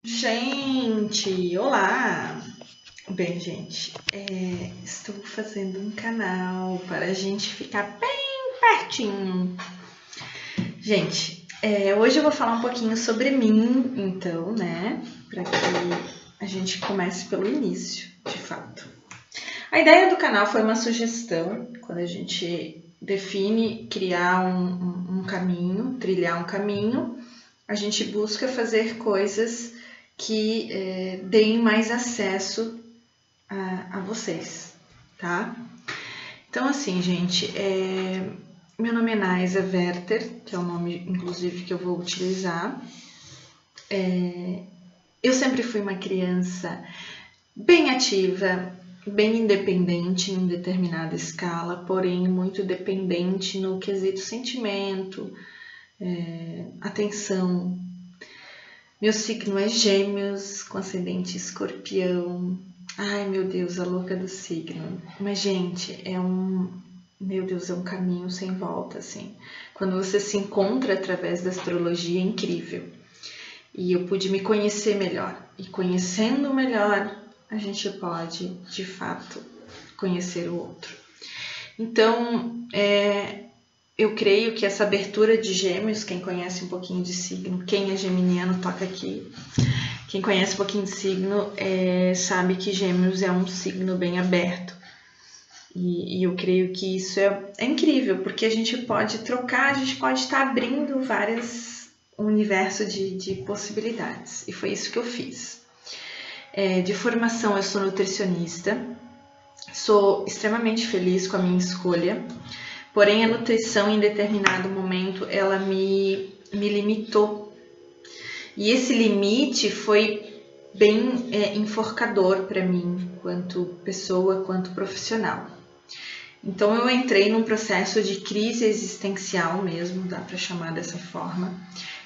Gente, olá! Bem, gente, estou fazendo um canal para a gente ficar bem pertinho. Gente, hoje eu vou falar um pouquinho sobre mim, então, né? Para que a gente comece pelo início, de fato. A ideia do canal foi uma sugestão, quando a gente define criar um caminho, trilhar um caminho, a gente busca fazer coisas que deem mais acesso a vocês, tá? Então, assim, gente, meu nome é Naisa Werther, que é o nome, inclusive, que eu vou utilizar. Eu sempre fui uma criança bem ativa, bem independente em determinada escala, porém muito dependente no quesito sentimento, atenção. Meu signo é Gêmeos, com ascendente Escorpião. Ai, meu Deus, a louca do signo. Mas, gente, meu Deus, é um caminho sem volta, assim. Quando você se encontra através da astrologia, é incrível. E eu pude me conhecer melhor. E conhecendo melhor, a gente pode, de fato, conhecer o outro. Então, eu creio que essa abertura de Gêmeos, quem conhece um pouquinho de signo, quem é geminiano toca aqui. Quem conhece um pouquinho de signo sabe que Gêmeos é um signo bem aberto. E eu creio que isso é incrível, porque a gente pode trocar, a gente pode estar abrindo vários universos de possibilidades. E foi isso que eu fiz. De formação, eu sou nutricionista. Sou extremamente feliz com a minha escolha. Porém, a nutrição, em determinado momento, ela me limitou. E esse limite foi bem enforcador para mim, quanto pessoa, quanto profissional. Então, eu entrei num processo de crise existencial mesmo, dá para chamar dessa forma,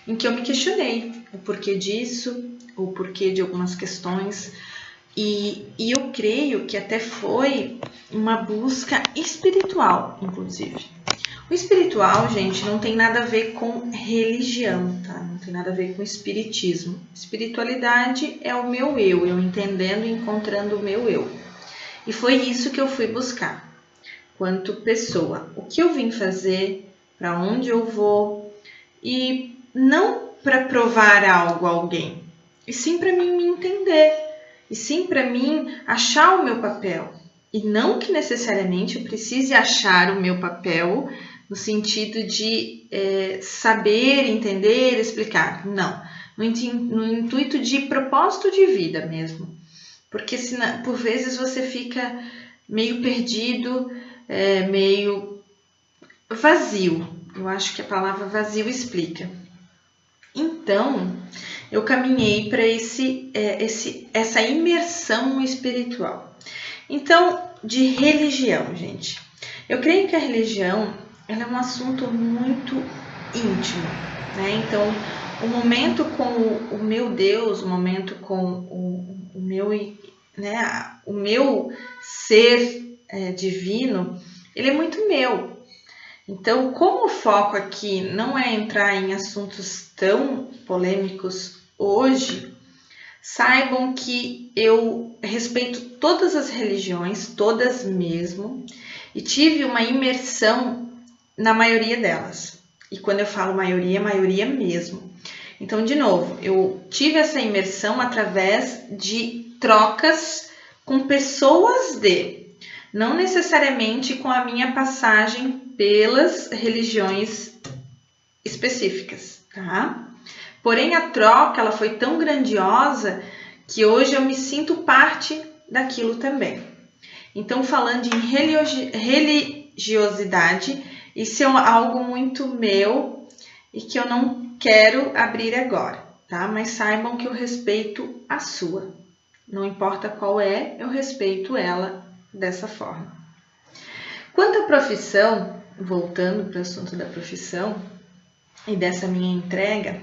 em que eu me questionei o porquê disso, o porquê de algumas questões. E eu creio que até foi uma busca espiritual, inclusive. O espiritual, gente, não tem nada a ver com religião, tá? Não tem nada a ver com espiritismo. Espiritualidade é o meu eu entendendo e encontrando o meu eu. E foi isso que eu fui buscar, quanto pessoa. O que eu vim fazer, para onde eu vou, e não para provar algo a alguém, e sim para mim me entender. E sim, para mim, achar o meu papel. E não que necessariamente eu precise achar o meu papel no sentido de saber, entender, explicar. Não. No intuito de propósito de vida mesmo. Porque senão, por vezes você fica meio perdido, meio vazio. Eu acho que a palavra vazio explica. Então, eu caminhei para essa imersão espiritual. Então, de religião, gente. Eu creio que a religião ela é um assunto muito íntimo, né? Então, o momento com o meu Deus, o momento com o meu, né? O meu ser divino, ele é muito meu. Então, como o foco aqui não é entrar em assuntos tão polêmicos hoje, saibam que eu respeito todas as religiões, todas mesmo, e tive uma imersão na maioria delas. E quando eu falo maioria, maioria mesmo. Então, de novo, eu tive essa imersão através de trocas com pessoas não necessariamente com a minha passagem pelas religiões específicas, tá? Porém, a troca ela foi tão grandiosa que hoje eu me sinto parte daquilo também. Então, falando em religiosidade, isso é algo muito meu e que eu não quero abrir agora, tá? Mas saibam que eu respeito a sua. Não importa qual eu respeito ela dessa forma. Quanto à profissão, voltando para o assunto da profissão e dessa minha entrega,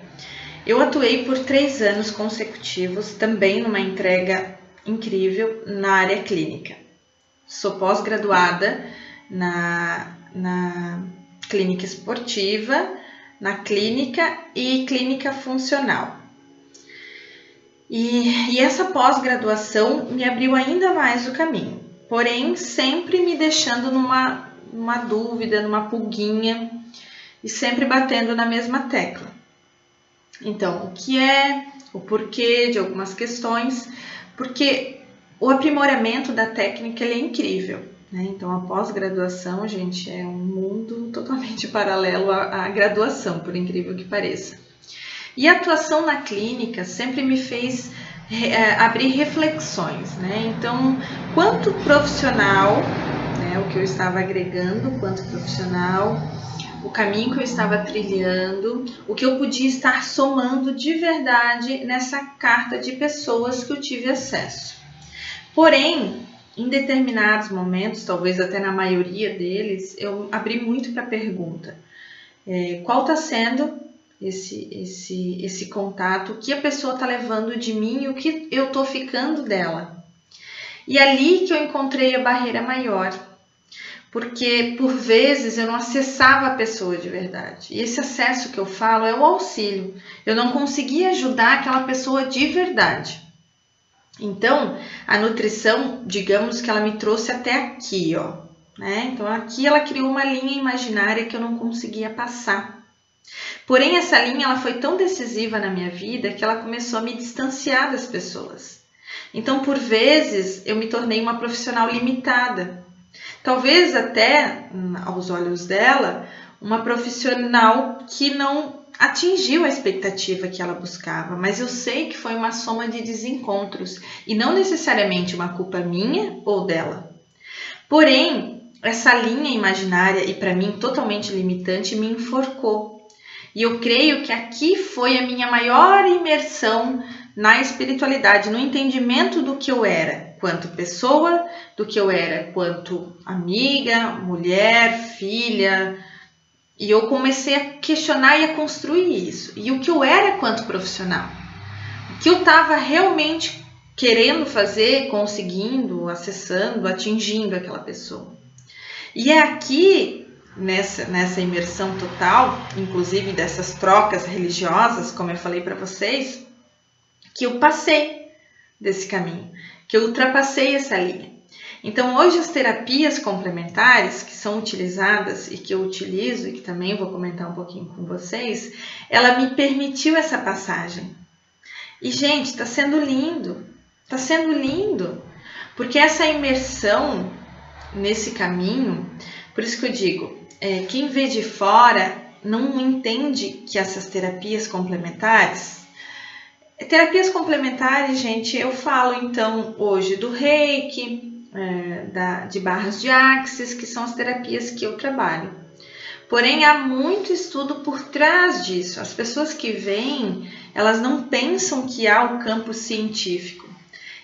eu atuei por 3 anos consecutivos, também numa entrega incrível na área clínica. Sou pós-graduada na clínica esportiva, na clínica e clínica funcional. E essa pós-graduação me abriu ainda mais o caminho, porém sempre me deixando numa dúvida, numa pulguinha e sempre batendo na mesma tecla. Então, o que é, o porquê de algumas questões, porque o aprimoramento da técnica ele é incrível, né? Então, a pós-graduação, gente, é um mundo totalmente paralelo à graduação, por incrível que pareça. E a atuação na clínica sempre me fez abrir reflexões, né? Então, quanto profissional, né, o que eu estava agregando, quanto profissional, o caminho que eu estava trilhando, o que eu podia estar somando de verdade nessa carta de pessoas que eu tive acesso. Porém, em determinados momentos, talvez até na maioria deles, eu abri muito para a pergunta: qual está sendo esse contato, o que a pessoa está levando de mim e o que eu estou ficando dela? E ali que eu encontrei a barreira maior. Porque, por vezes, eu não acessava a pessoa de verdade. E esse acesso que eu falo é o auxílio. Eu não conseguia ajudar aquela pessoa de verdade. Então, a nutrição, digamos que ela me trouxe até aqui, ó, né? Então, aqui ela criou uma linha imaginária que eu não conseguia passar. Porém, essa linha ela foi tão decisiva na minha vida que ela começou a me distanciar das pessoas. Então, por vezes, eu me tornei uma profissional limitada. Talvez até, aos olhos dela, uma profissional que não atingiu a expectativa que ela buscava, mas eu sei que foi uma soma de desencontros e não necessariamente uma culpa minha ou dela. Porém, essa linha imaginária e para mim totalmente limitante me enforcou. E eu creio que aqui foi a minha maior imersão na espiritualidade, no entendimento do que eu era, quanto pessoa, do que eu era quanto amiga, mulher, filha. E eu comecei a questionar e a construir isso. E o que eu era quanto profissional. O que eu estava realmente querendo fazer, conseguindo, acessando, atingindo aquela pessoa. E é aqui, nessa imersão total, inclusive dessas trocas religiosas, como eu falei para vocês, que eu passei desse caminho, que eu ultrapassei essa linha. Então, hoje as terapias complementares que são utilizadas e que eu utilizo e que também vou comentar um pouquinho com vocês, ela me permitiu essa passagem. E, gente, está sendo lindo, porque essa imersão nesse caminho, por isso que eu digo, quem vê de fora não entende que essas terapias complementares, gente, eu falo então hoje do Reiki, de barras de Axis, que são as terapias que eu trabalho. Porém, há muito estudo por trás disso. As pessoas que vêm, elas não pensam que há o campo científico.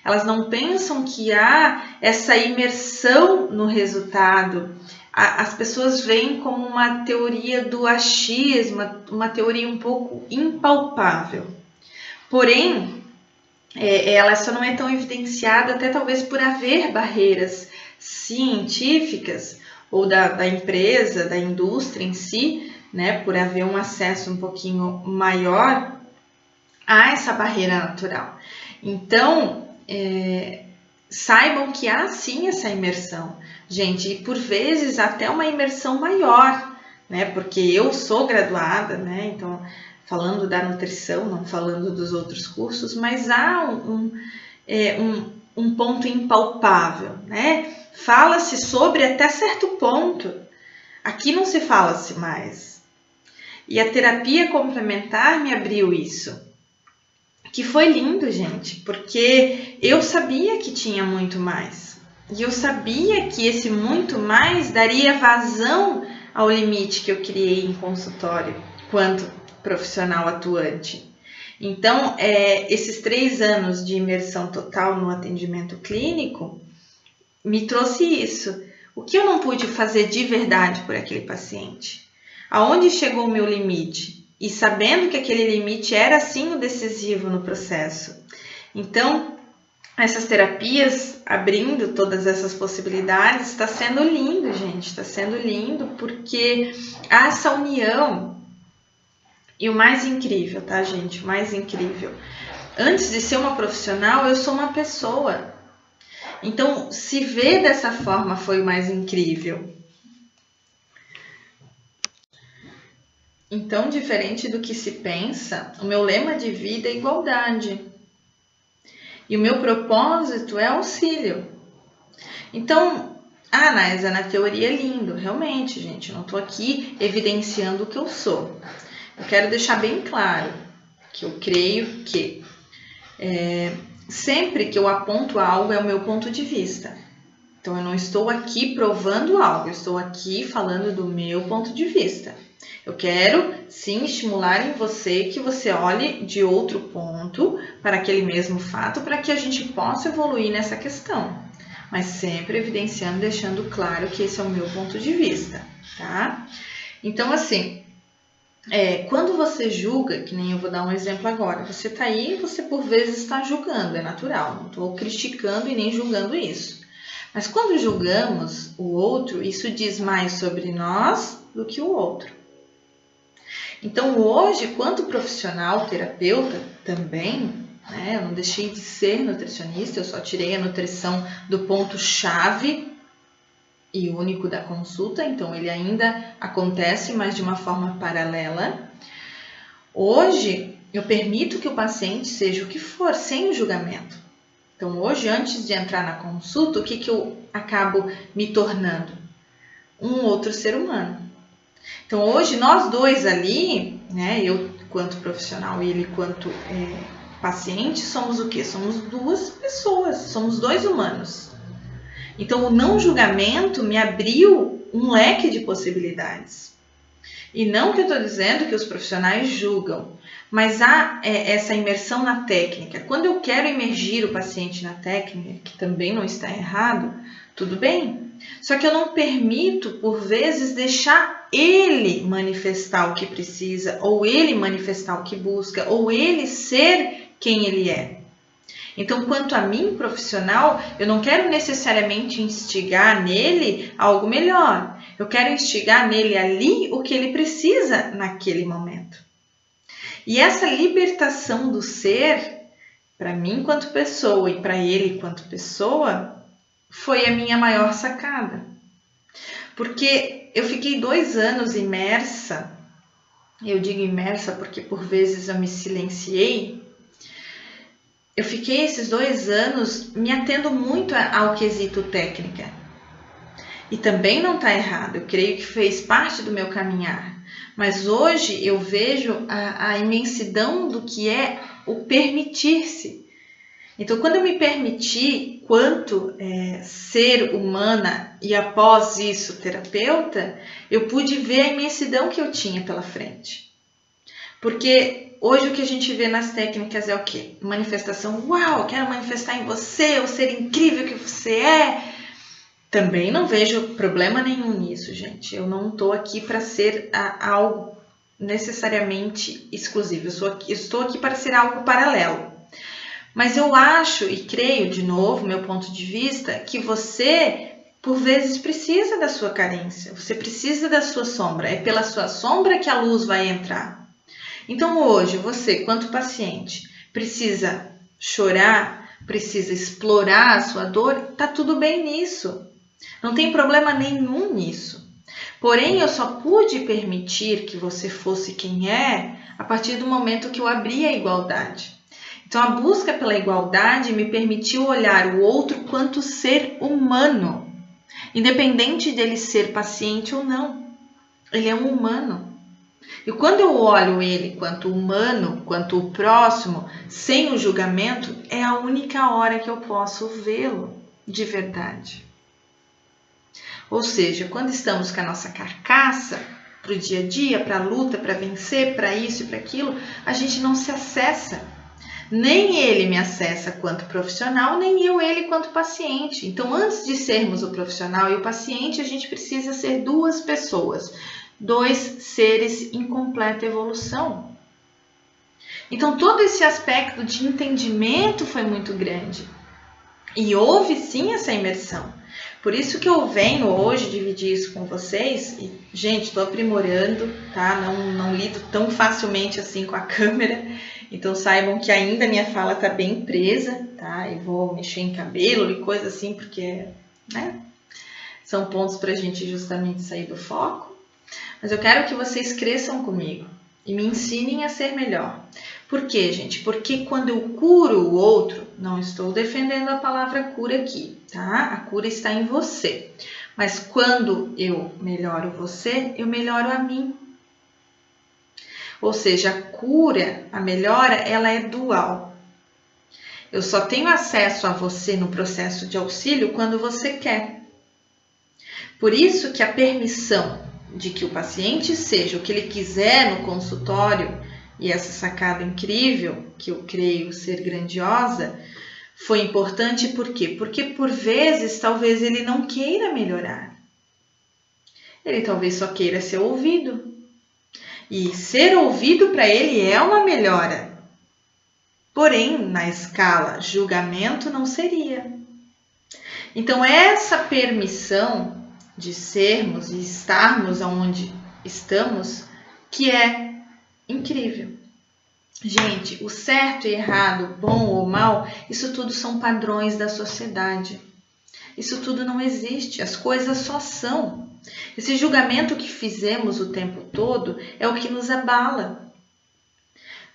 Elas não pensam que há essa imersão no resultado. As pessoas veem como uma teoria do achismo, uma teoria um pouco impalpável. Porém, ela só não é tão evidenciada até talvez por haver barreiras científicas ou da empresa, da indústria em si, né, por haver um acesso um pouquinho maior a essa barreira natural. Então, saibam que há sim essa imersão, gente, e por vezes até uma imersão maior, né, porque eu sou graduada, né, então falando da nutrição, não falando dos outros cursos, mas há um ponto impalpável, né? Fala-se sobre até certo ponto. Aqui não se fala-se mais. E a terapia complementar me abriu isso. Que foi lindo, gente, porque eu sabia que tinha muito mais. E eu sabia que esse muito mais daria vazão ao limite que eu criei em consultório, quanto profissional atuante. Então, esses 3 anos de imersão total no atendimento clínico me trouxe isso. O que eu não pude fazer de verdade por aquele paciente? Aonde chegou o meu limite? E sabendo que aquele limite era sim o decisivo no processo. Então, essas terapias, abrindo todas essas possibilidades, está sendo lindo, gente. Está sendo lindo porque há essa união. E o mais incrível, tá, gente? O mais incrível. Antes de ser uma profissional, eu sou uma pessoa. Então, se ver dessa forma foi o mais incrível. Então, diferente do que se pensa, o meu lema de vida é igualdade. E o meu propósito é auxílio. Então, Naisa, na teoria é lindo. Realmente, gente, eu não estou aqui evidenciando o que eu sou. Eu quero deixar bem claro que eu creio que sempre que eu aponto algo é o meu ponto de vista. Então, eu não estou aqui provando algo, eu estou aqui falando do meu ponto de vista. Eu quero, sim, estimular em você que você olhe de outro ponto para aquele mesmo fato, para que a gente possa evoluir nessa questão. Mas sempre evidenciando, deixando claro que esse é o meu ponto de vista, tá? Então, assim, quando você julga, que nem eu vou dar um exemplo agora, você tá aí e você por vezes está julgando, é natural, não estou criticando e nem julgando isso. Mas quando julgamos o outro, isso diz mais sobre nós do que o outro. Então, hoje, quanto profissional, terapeuta também, eu não deixei de ser nutricionista, eu só tirei a nutrição do ponto-chave e único da consulta, então ele ainda acontece, mas de uma forma paralela. Hoje, eu permito que o paciente seja o que for, sem o julgamento. Então, hoje, antes de entrar na consulta, o que eu acabo me tornando? Um outro ser humano. Então, hoje, nós dois ali, eu quanto profissional e ele quanto paciente, somos o quê? Somos duas pessoas, somos dois humanos. Então, o não julgamento me abriu um leque de possibilidades. E não que eu estou dizendo que os profissionais julgam, mas há essa imersão na técnica. Quando eu quero imergir o paciente na técnica, que também não está errado, tudo bem. Só que eu não permito, por vezes, deixar ele manifestar o que precisa, ou ele manifestar o que busca, ou ele ser quem ele é. Então, quanto a mim, profissional, eu não quero necessariamente instigar nele algo melhor. Eu quero instigar nele ali o que ele precisa naquele momento. E essa libertação do ser, para mim, quanto pessoa, e para ele, quanto pessoa, foi a minha maior sacada. Porque eu fiquei 2 anos imersa, eu digo imersa porque por vezes eu me silenciei, eu fiquei esses 2 anos me atendo muito ao quesito técnica. E também não está errado, eu creio que fez parte do meu caminhar. Mas hoje eu vejo a imensidão do que é o permitir-se. Então, quando eu me permiti quanto ser humana e após isso terapeuta, eu pude ver a imensidão que eu tinha pela frente. Porque hoje o que a gente vê nas técnicas é o quê? Manifestação, uau, quero manifestar em você o ser incrível que você é. Também não vejo problema nenhum nisso, gente. Eu não estou aqui para ser algo necessariamente exclusivo. Eu estou aqui para ser algo paralelo. Mas eu acho e creio, de novo, meu ponto de vista, que você, por vezes, precisa da sua carência. Você precisa da sua sombra. É pela sua sombra que a luz vai entrar. Então, hoje, você, quanto paciente, precisa chorar, precisa explorar a sua dor, tá tudo bem nisso. Não tem problema nenhum nisso. Porém, eu só pude permitir que você fosse quem é a partir do momento que eu abri a igualdade. Então, a busca pela igualdade me permitiu olhar o outro quanto ser humano, independente dele ser paciente ou não. Ele é um humano. E quando eu olho ele quanto humano, quanto o próximo, sem o julgamento, é a única hora que eu posso vê-lo de verdade. Ou seja, quando estamos com a nossa carcaça para o dia a dia, para a luta, para vencer, para isso e para aquilo, a gente não se acessa. Nem ele me acessa quanto profissional, nem eu ele quanto paciente. Então, antes de sermos o profissional e o paciente, a gente precisa ser 2 pessoas, 2 seres em completa evolução. Então, todo esse aspecto de entendimento foi muito grande. E houve sim essa imersão. Por isso que eu venho hoje dividir isso com vocês. E, gente, estou aprimorando, tá? Não lido tão facilmente assim com a câmera. Então saibam que ainda minha fala tá bem presa, tá? Eu vou mexer em cabelo e coisa assim, porque, né? São pontos pra gente justamente sair do foco. Mas eu quero que vocês cresçam comigo e me ensinem a ser melhor. Por quê, gente? Porque quando eu curo o outro, não estou defendendo a palavra cura aqui, tá? A cura está em você. Mas quando eu melhoro você, eu melhoro a mim. Ou seja, a cura, a melhora, ela é dual. Eu só tenho acesso a você no processo de auxílio quando você quer. Por isso que a permissão de que o paciente seja o que ele quiser no consultório, e essa sacada incrível, que eu creio ser grandiosa, foi importante por quê? Porque por vezes talvez ele não queira melhorar. Ele talvez só queira ser ouvido. E ser ouvido para ele é uma melhora. Porém, na escala julgamento não seria. Então, essa permissão de sermos e estarmos onde estamos, que é incrível. Gente, o certo e errado, bom ou mal, isso tudo são padrões da sociedade. Isso tudo não existe, as coisas só são. Esse julgamento que fizemos o tempo todo é o que nos abala.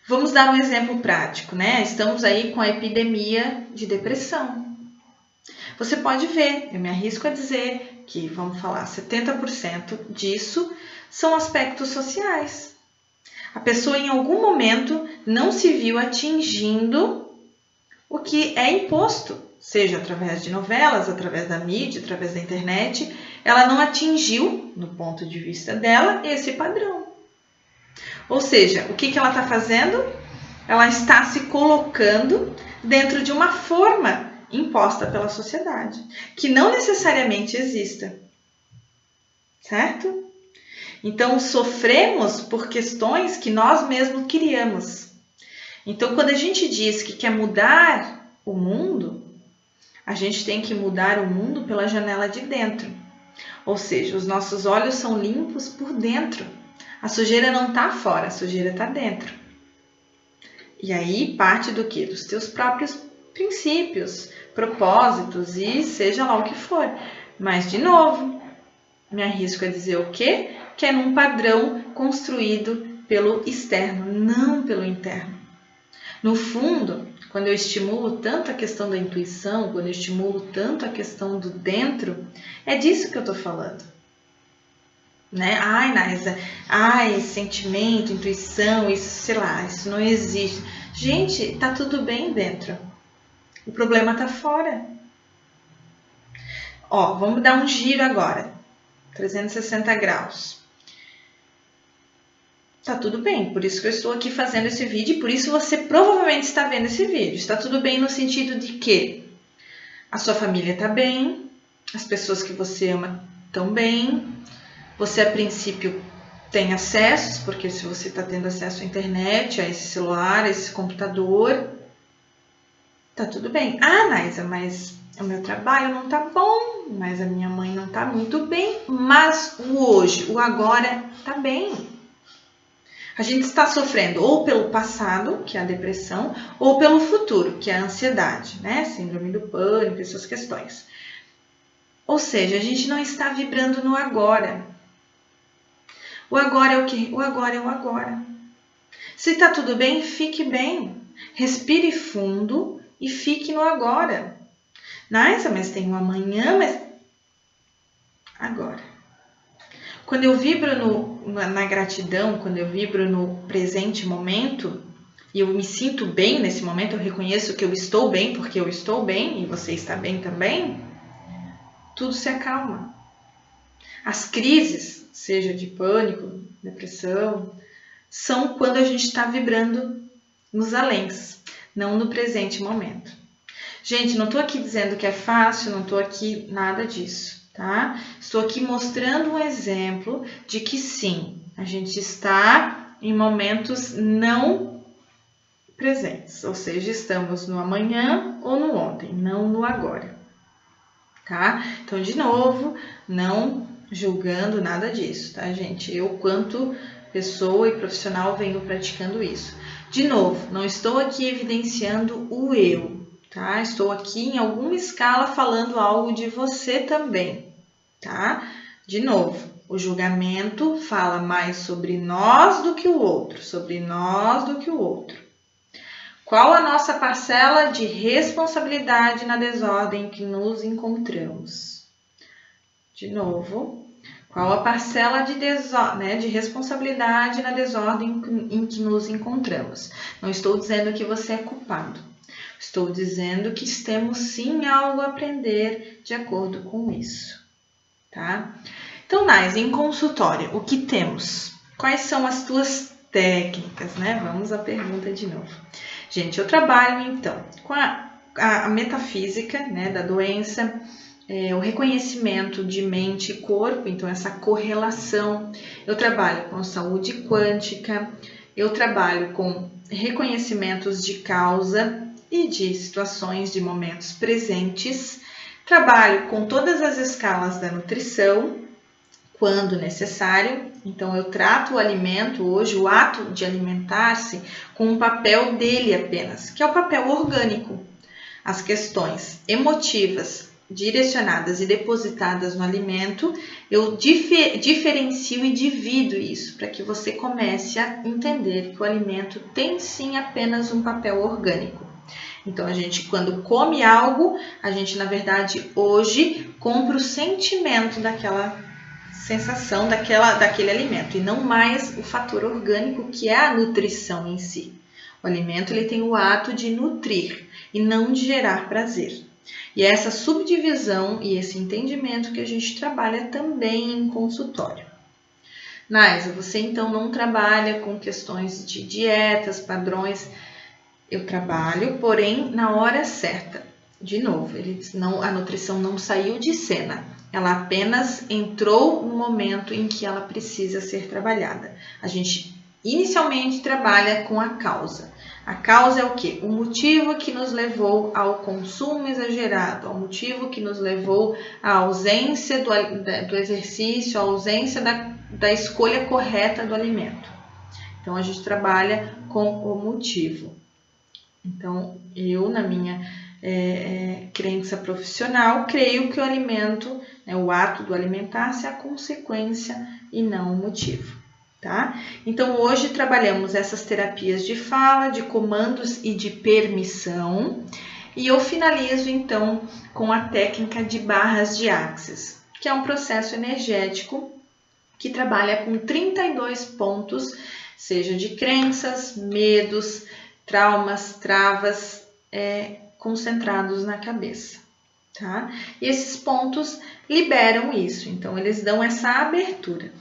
Vamos dar um exemplo prático, né? Estamos aí com a epidemia de depressão. Você pode ver, eu me arrisco a dizer que, vamos falar, 70% disso são aspectos sociais. A pessoa em algum momento não se viu atingindo o que é imposto, seja através de novelas, através da mídia, através da internet. Ela não atingiu, no ponto de vista dela, esse padrão. Ou seja, o que ela está fazendo? Ela está se colocando dentro de uma forma imposta pela sociedade, que não necessariamente exista, certo? Então, sofremos por questões que nós mesmos criamos. Então, quando a gente diz que quer mudar o mundo, a gente tem que mudar o mundo pela janela de dentro. Ou seja, os nossos olhos são limpos por dentro. A sujeira não está fora, a sujeira está dentro. E aí parte do quê? Dos teus próprios princípios, propósitos e seja lá o que for. Mas, de novo, me arrisco a dizer o quê? Que é num padrão construído pelo externo, não pelo interno. No fundo, quando eu estimulo tanto a questão da intuição, quando eu estimulo tanto a questão do dentro, é disso que eu estou falando. Né? Ai, Naisa, sentimento, intuição, isso, sei lá, isso não existe. Gente, tá tudo bem dentro. O problema tá fora. Ó, vamos dar um giro agora. 360 graus. Tá tudo bem, por isso que eu estou aqui fazendo esse vídeo, por isso você provavelmente está vendo esse vídeo. Está tudo bem no sentido de que a sua família tá bem, as pessoas que você ama estão bem, você a princípio tem acessos, porque se você está tendo acesso à internet, a esse celular, a esse computador, tá tudo bem. Ah, Naisa, mas o meu trabalho não tá bom, mas a minha mãe não tá muito bem, mas o hoje, o agora tá bem. A gente está sofrendo ou pelo passado, que é a depressão, ou pelo futuro, que é a ansiedade, né? Síndrome do pânico, essas questões. Ou seja, a gente não está vibrando no agora. O agora é o quê? O agora é o agora. Se está tudo bem, fique bem. Respire fundo e fique no agora. Nossa, mas tem um amanhã, mas... Agora. Quando eu vibro na gratidão, quando eu vibro no presente momento, e eu me sinto bem nesse momento, eu reconheço que eu estou bem, porque eu estou bem, e você está bem também, tudo se acalma. As crises, seja de pânico, depressão, são quando a gente está vibrando nos aléns, não no presente momento. Gente, não estou aqui dizendo que é fácil, não estou aqui nada disso. Tá? Estou aqui mostrando um exemplo de que sim, a gente está em momentos não presentes, ou seja, estamos no amanhã ou no ontem, não no agora, tá? Então, de novo, não julgando nada disso, tá, gente? Eu, quanto pessoa e profissional venho praticando isso. De novo, não estou aqui evidenciando o eu, tá? Estou aqui em alguma escala falando algo de você também, tá? De novo, o julgamento fala mais sobre nós do que o outro, sobre nós do que o outro. Qual a nossa parcela de responsabilidade na desordem em que nos encontramos? De novo, qual a parcela de responsabilidade na desordem em que nos encontramos? Não estou dizendo que você é culpado. Estou dizendo que temos sim algo a aprender de acordo com isso, tá? Então, Nais, em consultório, o que temos? Quais são as tuas técnicas, né? Vamos à pergunta de novo. Gente, eu trabalho então com a metafísica, né, da doença, o reconhecimento de mente e corpo, então essa correlação. Eu trabalho com saúde quântica, eu trabalho com reconhecimentos de causa e de situações, de momentos presentes. Trabalho com todas as escalas da nutrição, quando necessário. Então, eu trato o alimento hoje, o ato de alimentar-se, com um papel dele apenas, que é o papel orgânico. As questões emotivas direcionadas e depositadas no alimento, eu diferencio e divido isso, para que você comece a entender que o alimento tem sim apenas um papel orgânico. Então, a gente, quando come algo, a gente, na verdade, hoje, compra o sentimento daquela sensação daquele alimento e não mais o fator orgânico, que é a nutrição em si. O alimento ele tem o ato de nutrir e não de gerar prazer. E é essa subdivisão e esse entendimento que a gente trabalha também em consultório. Naisa, você então não trabalha com questões de dietas, padrões. Eu trabalho, porém, na hora certa. De novo, a nutrição não saiu de cena. Ela apenas entrou no momento em que ela precisa ser trabalhada. A gente inicialmente trabalha com a causa. A causa é o quê? O motivo que nos levou ao consumo exagerado, ao motivo que nos levou à ausência do exercício, à ausência da escolha correta do alimento. Então, a gente trabalha com o motivo. Então, eu, na minha crença profissional, creio que o alimento, o ato do alimentar-se é a consequência e não o motivo, tá? Então, hoje trabalhamos essas terapias de fala, de comandos e de permissão, e eu finalizo, então, com a técnica de barras de Axis, que é um processo energético que trabalha com 32 pontos, seja de crenças, medos, traumas, travas, concentrados na cabeça, tá? E esses pontos liberam isso, então eles dão essa abertura.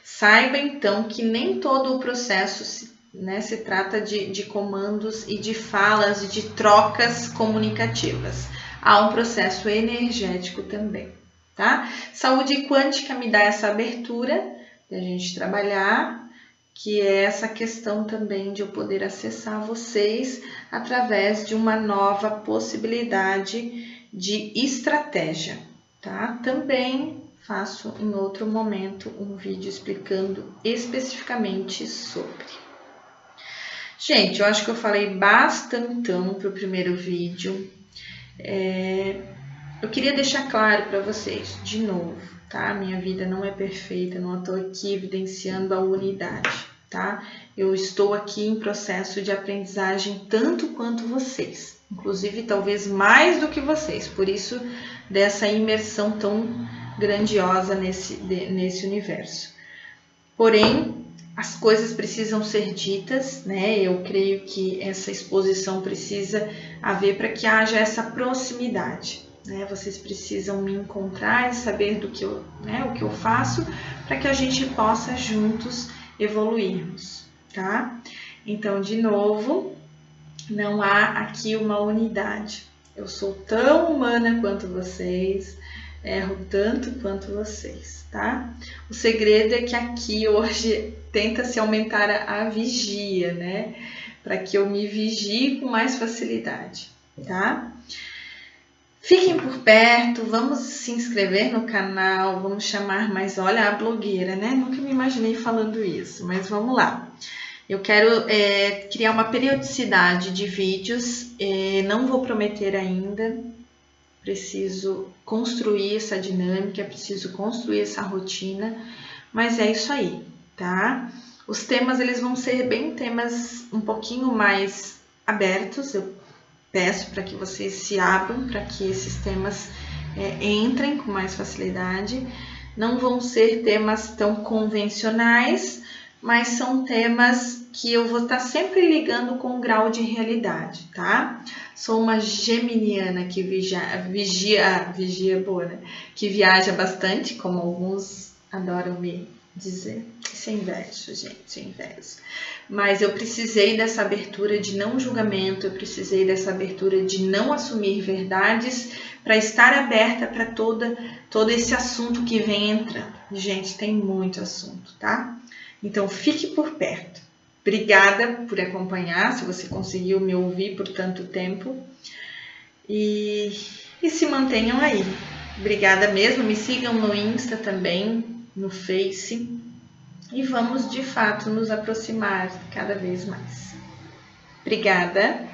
Saiba então que nem todo o processo se trata de comandos e de falas e de trocas comunicativas. Há um processo energético também, tá? Saúde quântica me dá essa abertura de a gente trabalhar, que é essa questão também de eu poder acessar vocês através de uma nova possibilidade de estratégia, tá? Também faço em outro momento um vídeo explicando especificamente sobre. Gente, eu acho que eu falei bastantão para o primeiro vídeo. Eu queria deixar claro para vocês, de novo, tá? Minha vida não é perfeita, não estou aqui evidenciando a unidade, tá? Eu estou aqui em processo de aprendizagem tanto quanto vocês, inclusive talvez mais do que vocês, por isso dessa imersão tão grandiosa nesse universo. Porém, as coisas precisam ser ditas, né? Eu creio que essa exposição precisa haver para que haja essa proximidade. Vocês precisam me encontrar e saber o que eu faço para que a gente possa juntos evoluirmos, tá? Então, de novo, não há aqui uma unidade. Eu sou tão humana quanto vocês, erro tanto quanto vocês, tá? O segredo é que aqui hoje tenta-se aumentar a vigia, né? Para que eu me vigie com mais facilidade, tá? Fiquem por perto, vamos se inscrever no canal, vamos chamar mais, olha a blogueira, né? Nunca me imaginei falando isso, mas vamos lá. Eu quero criar uma periodicidade de vídeos, não vou prometer ainda, preciso construir essa dinâmica, preciso construir essa rotina, mas é isso aí, tá? Os temas, eles vão ser bem temas um pouquinho mais abertos, eu peço para que vocês se abram, para que esses temas entrem com mais facilidade. Não vão ser temas tão convencionais, mas são temas que eu vou estar sempre ligando com o grau de realidade, tá? Sou uma geminiana que vigia boa, né? Que viaja bastante, como alguns adoram me dizer. Isso é invejo, gente, é invejo. Mas eu precisei dessa abertura de não julgamento, eu precisei dessa abertura de não assumir verdades para estar aberta para todo esse assunto que vem entrando. Gente, tem muito assunto, tá? Então, fique por perto. Obrigada por acompanhar, se você conseguiu me ouvir por tanto tempo. E se mantenham aí. Obrigada mesmo. Me sigam no Insta também, no Face. E vamos, de fato, nos aproximar cada vez mais. Obrigada.